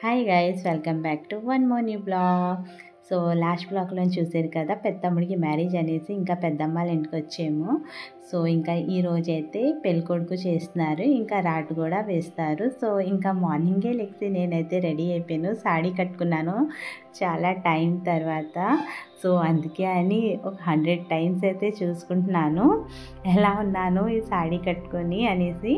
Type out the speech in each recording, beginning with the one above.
Hi guys, welcome back to one more new blog. So last బ్లాగ్లో చూసారు కదా, పెద్దమ్మడికి marriage అనేసి ఇంకా పెద్దమ్మ వాళ్ళ ఇంటికి వచ్చాము. సో ఇంకా ఈ రోజైతే పెళ్ళికొడుకు చేస్తున్నారు, ఇంకా రాటు కూడా వేస్తారు. సో ఇంకా మార్నింగే లెక్సి నేనైతే రెడీ అయిపోయాను, సాడీ కట్టుకున్నాను చాలా టైం తర్వాత. సో అందుకే అని ఒక 100 టైమ్స్ అయితే చూసుకుంటున్నాను ఎలా ఉన్నాను ఈ సాడీ కట్టుకొని అనేసి.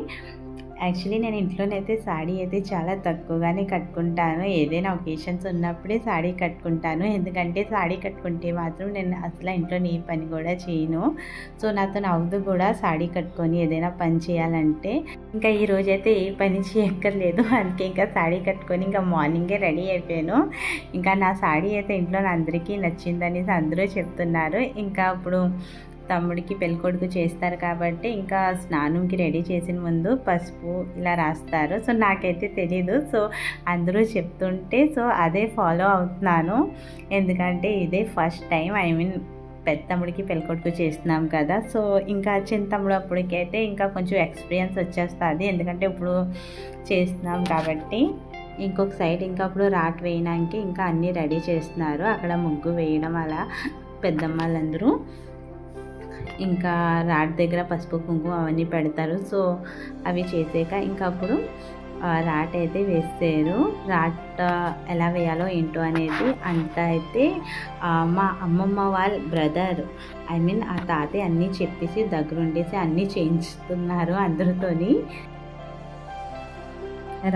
యాక్చువల్లీ నేను ఇంట్లోనైతే సాడీ అయితే చాలా తక్కువగానే కట్టుకుంటాను, ఏదైనా ఒకేషన్స్ ఉన్నప్పుడే సాడీ కట్టుకుంటాను. ఎందుకంటే సాడీ కట్టుకుంటే మాత్రం నేను అసలు ఇంట్లో నీ పని కూడా చేయను. సో నాతో నవ్వుతూ కూడా సాడీ కట్టుకొని ఏదైనా పని చేయాలంటే ఇంకా ఈ రోజైతే ఏ పని చేయక్కర్లేదు, అందుకే ఇంకా సాడీ కట్టుకొని ఇంకా మార్నింగే రెడీ అయిపోయాను. ఇంకా నా సాడీ అయితే ఇంట్లో అందరికీ నచ్చిందనేసి అందరూ చెప్తున్నారు. ఇంకా అప్పుడు తమ్ముడికి పెళ్ళికొడుకు చేస్తారు కాబట్టి ఇంకా స్నానంకి రెడీ చేసిన ముందు పసుపు ఇలా రాస్తారు. సో నాకైతే తెలీదు, సో అందరూ చెప్తుంటే సో అదే ఫాలో అవుతున్నాను. ఎందుకంటే ఇదే ఫస్ట్ టైం, పెద్ద తమ్ముడికి పెళ్ళికొడుకు చేస్తున్నాం కదా. సో ఇంకా చిన్న తమ్ముడు అప్పటికైతే ఇంకా కొంచెం ఎక్స్పీరియన్స్ వచ్చేస్తుంది, ఎందుకంటే ఇప్పుడు చేస్తున్నాం కాబట్టి. ఇంకొక సైడ్ ఇంకా అప్పుడు రాట్ వేయడానికి ఇంకా అన్నీ రెడీ చేస్తున్నారు, అక్కడ ముగ్గు వేయడం అలా పెద్దమ్మలందరూ. ఇంకా రాట్ దగ్గర పసుపు కుంకుమ అవన్నీ పెడతారు. సో అవి చేసాక ఇంకా అప్పుడు రాట్ అయితే వేస్తారు. రాట్ ఎలా వేయాలో ఏంటో అనేది అంతా అయితే మా అమ్మమ్మ వాళ్ళ బ్రదర్, ఆ తాతయ్య అన్నీ చెప్పేసి దగ్గరుండేసి అన్నీ చేయిస్తున్నారు అందరితోని.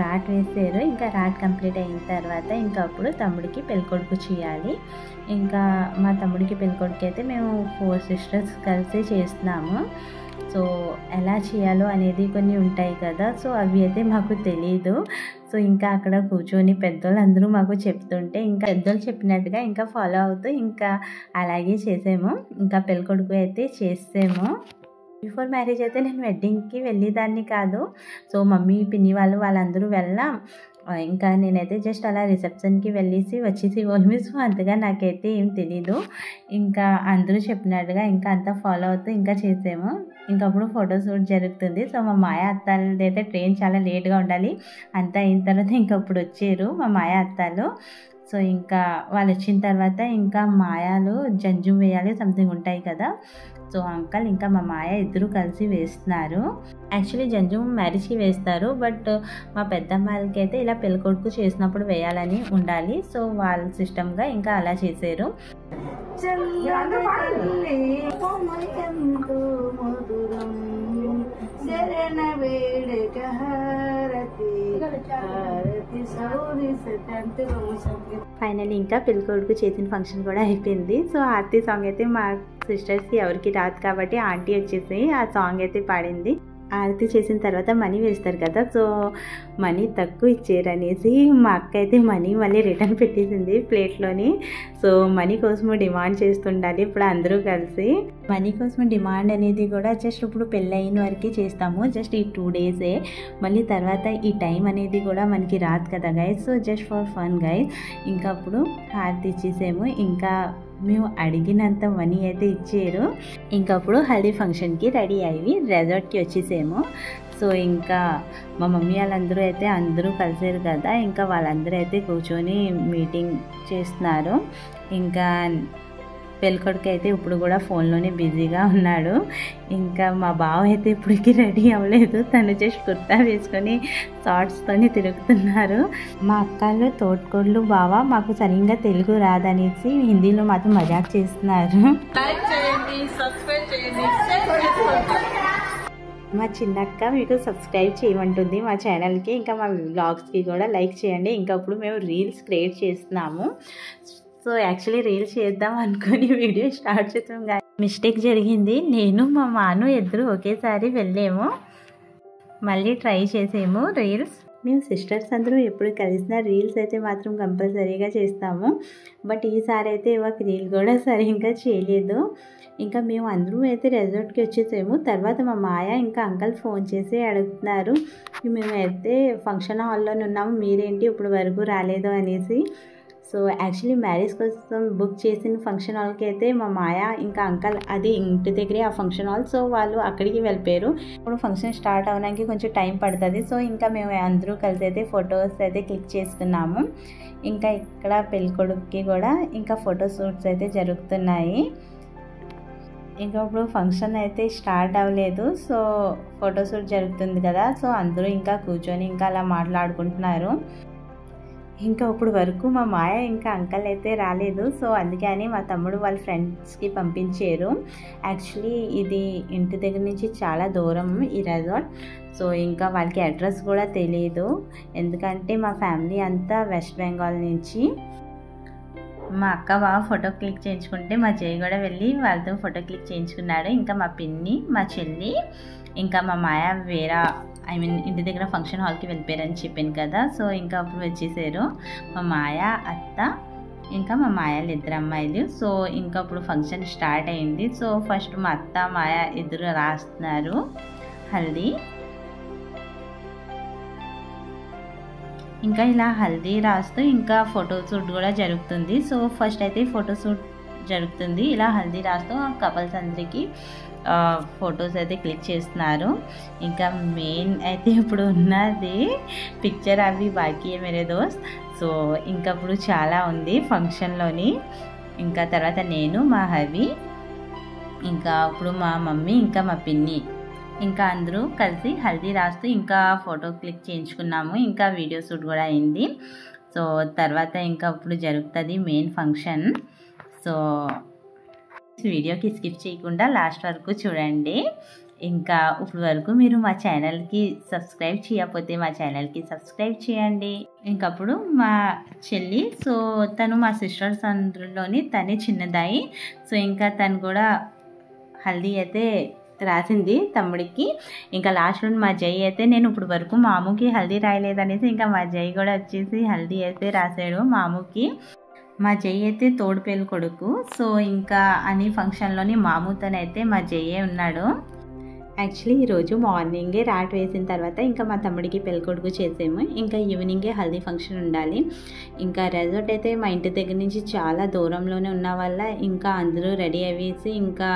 రాట్ వేసారు, ఇంకా రాట్ కంప్లీట్ అయిన తర్వాత ఇంకా అప్పుడు తమ్ముడికి పెళ్ళికొడుకు చేయాలి. ఇంకా మా తమ్ముడికి పెళ్ళికొడుకు అయితే మేము 4 సిస్టర్స్ కలిసి చేస్తున్నాము. సో ఎలా చేయాలో అనేది కొన్ని ఉంటాయి కదా, సో అవి అయితే మాకు తెలీదు. సో ఇంకా అక్కడ కూర్చొని పెద్దోళ్ళు అందరూ మాకు చెప్తుంటే ఇంకా పెద్దోళ్ళు చెప్పినట్టుగా ఇంకా ఫాలో అవుతూ ఇంకా అలాగే చేసాము. ఇంకా పెళ్ళికొడుకు అయితే చేసాము. బిఫోర్ మ్యారేజ్ అయితే నేను వెడ్డింగ్కి వెళ్ళేదాన్ని కాదు. సో మమ్మీ పిన్ని వాళ్ళందరూ వెళ్ళాం, ఇంకా నేనైతే జస్ట్ అలా రిసెప్షన్కి వచ్చేసి ఓన్లీ. సో అంతగా నాకైతే ఏం తెలీదు. ఇంకా అందరూ చెప్పినట్టుగా ఇంకా అంతా ఫాలో అవుతూ ఇంకా చేసాము. ఇంకా అప్పుడు ఫోటోషూట్ జరుగుతుంది. సో మా మాయ అత్తాలది అయితే ట్రైన్ చాలా లేట్గా ఉండాలి, అంతా అయిన తర్వాత ఇంకా అప్పుడు వచ్చారు మా మాయ అత్తాలు. సో ఇంకా వాళ్ళు వచ్చిన తర్వాత ఇంకా మాయాలు జంజుం వేయాలి సంథింగ్ ఉంటాయి కదా. సో అంకల్ ఇంకా మా మాయ ఇద్దరు కలిసి వేస్తున్నారు. యాక్చువల్లీ జంజుం మ్యారేజ్కి వేస్తారు, బట్ మా పెద్దమ్మాయిలకి అయితే ఇలా పెళ్ళికొడుకు చేసినప్పుడు వేయాలని ఉండాలి. సో వాళ్ళ సిస్టమ్గా ఇంకా అలా చేశారు. ఫైనల్లీ ఇంకా పెళ్ళికొడుకు చేసిన ఫంక్షన్ కూడా అయిపోయింది. సో ఆర్తి సాంగ్ అయితే మా సిస్టర్స్కి ఎవరికి రాదు కాబట్టి ఆంటీ వచ్చేసి ఆ సాంగ్ అయితే పాడింది. ఆరతి చేసిన తర్వాత మనీ వేస్తారు కదా, సో మనీ తక్కువ ఇచ్చారనేసి మా అక్క అయితే మనీ మళ్ళీ రిటర్న్ పెట్టేసింది ప్లేట్లోని. సో మనీ కోసము డిమాండ్ చేస్తుండాలి ఇప్పుడు అందరూ కలిసి. మనీ కోసం డిమాండ్ అనేది కూడా జస్ట్ ఇప్పుడు పెళ్ళి అయిన వరకు చేస్తాము, జస్ట్ ఈ 2 డేసే. మళ్ళీ తర్వాత ఈ టైం అనేది కూడా మనకి రాదు కదా guys. So just for fun guys. ఇంకా అప్పుడు హారతి ఇచ్చేసాము, ఇంకా మేము అడిగినంత మనీ అయితే ఇచ్చారు. ఇంకా అప్పుడు హల్దీ ఫంక్షన్కి రెడీ అయ్యి రెసార్ట్కి వచ్చేసాము. సో ఇంకా మా మమ్మీ వాళ్ళందరూ అయితే అందరూ కలిసారు కదా, ఇంకా వాళ్ళందరూ అయితే కూర్చొని మీటింగ్ చేస్తున్నారు. ఇంకా పెళ్ళికొడుకు అయితే ఇప్పుడు కూడా ఫోన్లోనే బిజీగా ఉన్నాడు. ఇంకా మా బావ అయితే ఇప్పటికీ రెడీ అవ్వలేదు, తను జస్ట్ కుర్తా వేసుకొని షార్ట్స్తోని తిరుగుతున్నారు. మా అక్కలు తోటకోళ్ళు బావ మాకు సరిగ్గా తెలుగు రాదనేసి హిందీలో మాత్రం మజాక్ చేస్తున్నారు. మా చిన్నక్క మీకు సబ్స్క్రైబ్ చేయమంటుంది మా ఛానల్కి, ఇంకా మా వ్లాగ్స్కి కూడా లైక్ చేయండి. ఇంకా అప్పుడు మేము రీల్స్ క్రియేట్ చేస్తున్నాము. సో యాక్చువల్లీ రీల్స్ చేద్దాం అనుకుని వీడియో స్టార్ట్ చేద్దాం కానీ మిస్టేక్ జరిగింది. నేను మా మాను ఇద్దరు ఒకేసారి వెళ్ళాము, మళ్ళీ ట్రై చేసాము రీల్స్. మేము సిస్టర్స్ అందరూ ఎప్పుడు కలిసిన రీల్స్ అయితే మాత్రం కంపల్సరీగా చేస్తాము, బట్ ఈసారి అయితే ఒక రీల్ కూడా సరిగ్గా చేయలేదు. ఇంకా మేము అందరూ అయితే రెసార్ట్కి వచ్చేసాము. తర్వాత మా మాయ ఇంకా అంకల్ ఫోన్ చేసి అడుగుతున్నారు, మేమైతే ఫంక్షన్ హాల్లోనే ఉన్నాము, మీరేంటి ఇప్పుడు వరకు రాలేదు అనేసి. సో యాక్చువల్లీ మ్యారేజ్ కోసం బుక్ చేసిన ఫంక్షన్ హాల్కి అయితే మా మాయ ఇంకా అంకల్ అది ఇంటి దగ్గరే ఆ ఫంక్షన్ హాల్, సో వాళ్ళు అక్కడికి వెళ్ళిపోయారు. ఇప్పుడు ఫంక్షన్ స్టార్ట్ అవడానికి కొంచెం టైం పడుతుంది. సో ఇంకా మేము అందరూ కలిసి అయితే ఫొటోస్ అయితే క్లిక్ చేసుకున్నాము. ఇంకా ఇక్కడ పెళ్ళికొడుకుకి కూడా ఇంకా ఫోటో షూట్స్ అయితే జరుగుతున్నాయి. ఇంకా ఇప్పుడు ఫంక్షన్ అయితే స్టార్ట్ అవ్వలేదు, సో ఫోటోషూట్ జరుగుతుంది కదా, సో అందరూ ఇంకా కూర్చొని ఇంకా అలా మాట్లాడుకుంటున్నారు. ఇంకా ఇప్పుడు వరకు మా మాయ ఇంకా అంకల్ అయితే రాలేదు, సో అందుకని మా తమ్ముడు వాళ్ళ ఫ్రెండ్స్కి పంపించారు. యాక్చువల్లీ ఇది ఇంటి దగ్గర నుంచి చాలా దూరం ఈ రెసార్ట్. సో ఇంకా వాళ్ళకి అడ్రస్ కూడా తెలియదు, ఎందుకంటే మా ఫ్యామిలీ అంతా వెస్ట్ బెంగాల్ నుంచి. మా అక్క బాగా ఫోటో క్లిక్ చేయించుకుంటే మా జై కూడా వెళ్ళి వాళ్ళతో ఫోటో క్లిక్ చేయించుకున్నాడు. ఇంకా మా పిన్ని, మా చెల్లి, ఇంకా మా మాయ వేరే ఇంటి దగ్గర ఫంక్షన్ హాల్కి వెళ్ళిపోయారని చెప్పాను కదా, సో ఇంకా అప్పుడు వచ్చేసారు మా మాయ, అత్త, ఇంకా మా మాయలు ఇద్దరు అమ్మాయిలు. సో ఇంకా అప్పుడు ఫంక్షన్ స్టార్ట్ అయింది. సో ఫస్ట్ మా అత్త మాయ ఇద్దరు రాస్తున్నారు హల్దీ. ఇంకా ఇలా హల్దీ రాస్తూ ఇంకా ఫోటోషూట్ కూడా జరుగుతుంది. సో ఫస్ట్ అయితే ఫోటోషూట్ జరుగుతుంది. ఇలా హల్దీ రాస్తూ కపుల్స్ అందరికీ ఫొటోస్ అయితే క్లిక్ చేస్తున్నారు. ఇంకా మెయిన్ అయితే ఇప్పుడు ఉన్నది పిక్చర్ అవి బాకీ మేరే దోస్త్. సో ఇంకా ఇప్పుడు చాలా ఉంది ఫంక్షన్లోని. ఇంకా తర్వాత నేను, మా హవి, ఇంకా ఇప్పుడు మా మమ్మీ, ఇంకా మా పిన్ని, ఇంకా అందరూ కలిసి హల్దీ రాస్తూ ఇంకా ఫోటో క్లిక్ చేయించుకున్నాము. ఇంకా వీడియో షూట్ కూడా అయింది. సో తర్వాత ఇంకా ఇప్పుడు జరుగుతుంది మెయిన్ ఫంక్షన్. సో వీడియోకి స్కిప్ చేయకుండా లాస్ట్ వరకు చూడండి. ఇంకా ఇప్పుడు వరకు మీరు మా ఛానల్కి సబ్స్క్రైబ్ చేయకపోతే మా ఛానల్కి సబ్స్క్రైబ్ చేయండి. ఇంకప్పుడు మా చెల్లి, సో తను మా సిస్టర్స్ అందరిలోని తనే చిన్నదాయి. సో ఇంకా తను కూడా హల్దీ అయితే రాసింది తమ్ముడికి. ఇంకా లాస్ట్లో మా జై అయితే నేను ఇప్పుడు వరకు మామూకి హల్దీ రాయలేదనేసి ఇంకా మా జై కూడా వచ్చేసి హల్దీ అయితే రాశాడు మామూకి. మా జై అయితే తోడు పెళ్ళి కొడుకు. సో ఇంకా అన్ని ఫంక్షన్లోని మామూతోనైతే మా జయ్యే ఉన్నాడు. యాక్చువల్లీ ఈరోజు మార్నింగే రాట్ వేసిన తర్వాత ఇంకా మా తమ్ముడికి పెళ్ళికొడుకు చేసాము. ఇంకా ఈవినింగే హల్దీ ఫంక్షన్ ఉండాలి. ఇంకా రెసార్ట్ అయితే మా ఇంటి దగ్గర నుంచి చాలా దూరంలోనే ఉన్న వల్ల ఇంకా అందరూ రెడీ అయ్యేసి ఇంకా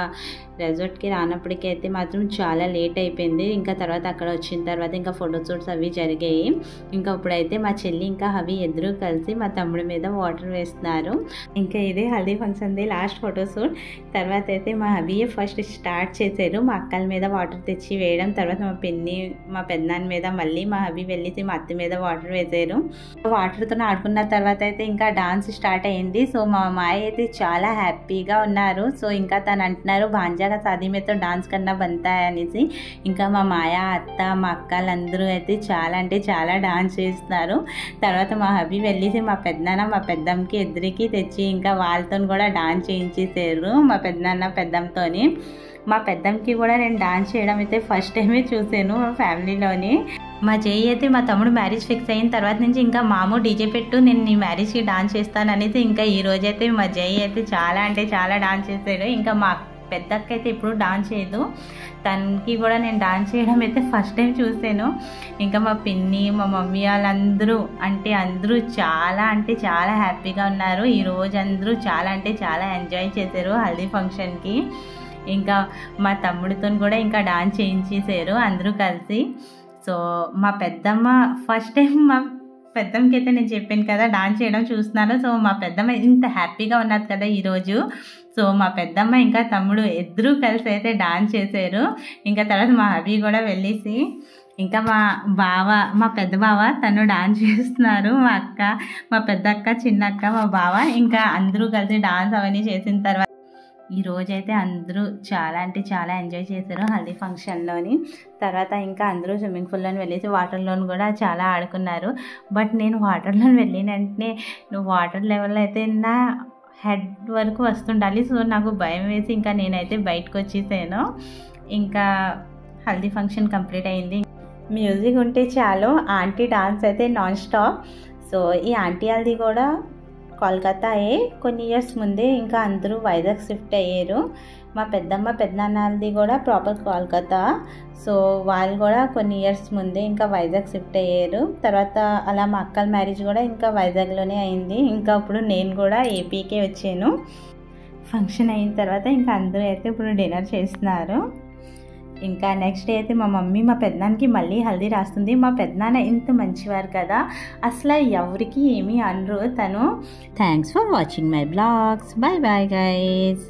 రెసార్ట్కి రానప్పటికైతే మాత్రం చాలా లేట్ అయిపోయింది. ఇంకా తర్వాత అక్కడ వచ్చిన తర్వాత ఇంకా ఫోటోషూట్స్ అవి జరిగాయి. ఇంకా ఇప్పుడైతే మా చెల్లి ఇంకా హవి ఇద్దరు కలిసి మా తమ్ముడి మీద వాటర్ వేస్తున్నారు. ఇంకా ఇదే హల్దీ ఫంక్షన్ది లాస్ట్ ఫోటోషూట్. తర్వాత అయితే మా హవియే ఫస్ట్ స్టార్ట్ చేశారు మా అక్కల మీద వాటర్ తెచ్చి వేయడం. తర్వాత మా పిన్ని, మా పెద్దనాన్న మీద, మళ్ళీ మా హవి వెళ్ళేసి మా అత్త మీద వాటర్ వేసారు. వాటర్తో ఆడుకున్న తర్వాత అయితే ఇంకా డాన్స్ స్టార్ట్ అయింది. సో మా మాయ అయితే చాలా హ్యాపీగా ఉన్నారు. సో ఇంకా తను అంటున్నారు భాంజాగా शादी में तो डांस करना बनता है అనేసి. ఇంకా మా మాయ, అత్త, మా అక్కలందరూ అయితే చాలా అంటే చాలా డాన్స్ చేస్తున్నారు. తర్వాత మా హబీ వెళ్ళేసి మా పెద్దనాన్న, మా పెద్దమ్మకి ఇద్దరికి తెచ్చి ఇంకా వాళ్ళతో కూడా డాన్స్ చేయించేసారు మా పెద్దనాన్న పెద్దమ్మతోని. మా పెద్దమ్మకి కూడా నేను డాన్స్ చేయడం అయితే ఫస్ట్ టైమే చూసాను మా ఫ్యామిలీలోని. మా జై అయితే మా తమ్ముడు మ్యారేజ్ ఫిక్స్ అయిన తర్వాత నుంచి ఇంకా మామూ డీజే పెట్టు నేను నీ మ్యారేజ్కి డాన్స్ చేస్తాను అనేది. ఇంకా ఈ రోజైతే మా జై అయితే చాలా అంటే చాలా డాన్స్ చేశాడు. ఇంకా మా పెద్దక్క అయితే ఇప్పుడు డాన్స్ చేయదు, తనకి కూడా నేను డాన్స్ చేయడం అయితే ఫస్ట్ టైం చూసాను. ఇంకా మా పిన్ని, మా మమ్మీ వాళ్ళందరూ అందరూ చాలా అంటే చాలా హ్యాపీగా ఉన్నారు. ఈరోజు అందరూ చాలా అంటే చాలా ఎంజాయ్ చేశారు హల్దీ ఫంక్షన్కి. ఇంకా మా తమ్ముడితో కూడా ఇంకా డాన్స్ చేయించేసారు అందరూ కలిసి. సో మా పెద్దమ్మ ఫస్ట్ టైం, మా పెద్దమ్మకి అయితే నేను చెప్పాను కదా డాన్స్ చేయడం చూస్తున్నాను. సో మా పెద్దమ్మ ఇంత హ్యాపీగా ఉన్నారు కదా ఈరోజు. సో మా పెద్దమ్మ ఇంకా తమ్ముడు ఇద్దరూ కలిసి అయితే డాన్స్ చేశారు. ఇంకా తర్వాత మా హబీ కూడా వెళ్ళేసి ఇంకా మా బావ, మా పెద్ద బావ తను డాన్స్ చేస్తున్నారు. మా అక్క, మా పెద్ద అక్క, చిన్న అక్క, మా బావ ఇంకా అందరూ కలిసి డాన్స్ అవన్నీ చేసిన తర్వాత ఈరోజైతే అందరూ చాలా అంటే చాలా ఎంజాయ్ చేశారు హల్దీ ఫంక్షన్లోని. తర్వాత ఇంకా అందరూ స్విమ్మింగ్ పూల్లోని వెళ్ళేసి వాటర్లోని కూడా చాలా ఆడుకున్నారు. బట్ నేను వాటర్లోని వెళ్ళిన వెంటనే వాటర్ లెవెల్ అయితే నా హెడ్ వరకు వస్తుండాలి. సో నాకు భయం వేసి ఇంకా నేనైతే బయటకు వచ్చేసాను. ఇంకా హల్దీ ఫంక్షన్ కంప్లీట్ అయింది. మ్యూజిక్ ఉంటే చాలు, ఆంటీ డాన్స్ అయితే నాన్ స్టాప్. సో ఈ ఆంటీ వాళ్ళది కూడా కోల్కతాయే. కొన్ని ఇయర్స్ ముందే ఇంకా అందరూ వైజాగ్ షిఫ్ట్ అయ్యారు. మా పెద్దమ్మ పెద్దనాన్నది కూడా ప్రాపర్ కోల్కతా. సో వాళ్ళు కూడా కొన్ని ఇయర్స్ ముందే ఇంకా వైజాగ్ షిఫ్ట్ అయ్యారు. తర్వాత అలా మా అక్కల మ్యారేజ్ కూడా ఇంకా వైజాగ్లోనే అయింది. ఇంకా ఇప్పుడు నేను కూడా ఏపీకే వచ్చాను. ఫంక్షన్ అయిన తర్వాత ఇంకా అందరూ అయితే ఇప్పుడు డిన్నర్ చేస్తున్నారు. ఇంకా నెక్స్ట్ డే అయితే మా మమ్మీ మా పెద్దనాన్నకి మళ్ళీ హల్దీ రాస్తుంది. మా పెద్దనాన్న ఇంత మంచివారు కదా, అసలు ఎవరికి ఏమీ అనరు తను. Thanks for watching my blogs. Bye bye guys.